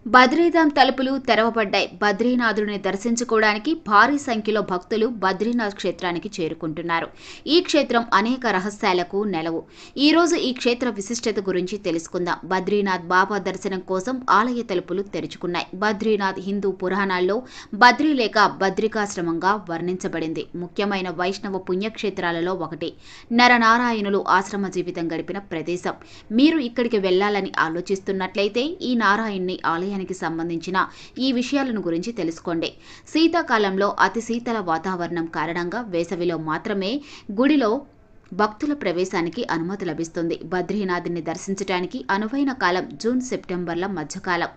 బద్రీధామ్ తలుపులు తెరవబడ్డాయి. బద్రీనాథుడిని దర్శించుకోవడానికి భారీ సంఖ్యలో భక్తులు బద్రీనాథ్ క్షేత్రానికి చేరుకుంటున్నారు. ఈ క్షేత్రం అనేక రహస్యాలకు నెలవు. ఈ రోజు ఈ క్షేత్ర విశిష్టత గురించి తెలుసుకుందాం. బద్రీనాథ్ బాబా దర్శనం కోసం ఆలయ తలుపులు తెరుచుకున్నాయి. బద్రీనాథ్ హిందూ పురాణాల్లో బద్రీ లేక బద్రికాశ్రమంగా వర్ణించబడింది. ముఖ్యమైన వైష్ణవ పుణ్యక్షేత్రాలలో ఒకటి. నరనారాయణులు ఆశ్రమ జీవితం గడిపిన ప్రదేశం. మీరు ఇక్కడికి వెళ్లాలని ఆలోచిస్తున్నట్లయితే ఈ నారాయణ్ణి ఆలయానికి సంబంధించిన ఈ విషయాలను గురించి తెలుసుకోండి. శీతాకాలంలో అతి శీతల వాతావరణం కారణంగా వేసవిలో మాత్రమే గుడిలో భక్తుల ప్రవేశానికి అనుమతి లభిస్తుంది. బద్రీనాథుని దర్శించడానికి అనువైన కాలం జూన్ సెప్టెంబర్ల మధ్యకాలం.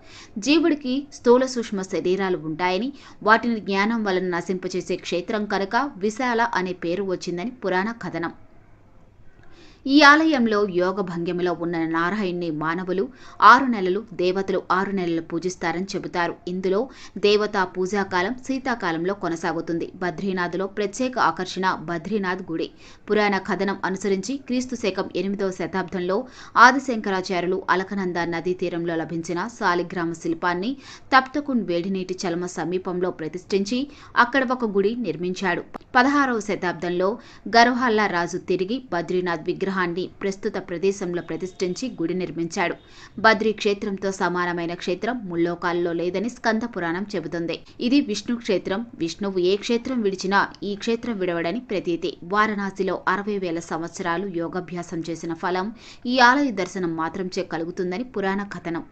జీవుడికి స్థూల సూక్ష్మ శరీరాలు ఉంటాయని, వాటిని జ్ఞానం వలన నశింపచేసే క్షేత్రం కనుక విశాల అనే పేరు వచ్చిందని పురాణ కథనం. ఈ ఆలయంలో యోగ భంగిమలో ఉన్న నారాయణ్ణి మానవులు 6 నెలలు, దేవతలు 6 నెలలు పూజిస్తారని చెబుతారు. ఇందులో దేవతా పూజాకాలం శీతాకాలంలో కొనసాగుతుంది. బద్రీనాథ్లో ప్రత్యేక ఆకర్షణ బద్రీనాథ్ గుడి. పురాణ కథనం అనుసరించి క్రీస్తు శకం 8వ శతాబ్దంలో ఆదిశంకరాచార్యులు అలకనంద నదీ తీరంలో లభించిన శాలిగ్రామ శిల్పాన్ని తప్తకుండ్ వేడినీటి చలమ సమీపంలో ప్రతిష్ఠించి అక్కడ ఒక గుడి నిర్మించాడు. 16వ శతాబ్దంలో గర్వాల్లా రాజు తిరిగి బద్రీనాథ్ విగ్రహాన్ని ప్రస్తుత ప్రదేశంలో ప్రతిష్ఠించి గుడి నిర్మించాడు. బద్రీ క్షేత్రంతో సమానమైన క్షేత్రం ముల్లోకాల్లో లేదని స్కంద పురాణం చెబుతుంది. ఇది విష్ణు క్షేత్రం. విష్ణువు ఏ క్షేత్రం విడిచినా ఈ క్షేత్రం విడవడని ప్రతీతి. వారణాసిలో 60,000 సంవత్సరాలు యోగాభ్యాసం చేసిన ఫలం ఈ ఆలయ దర్శనం మాత్రంచే కలుగుతుందని పురాణ కథనం.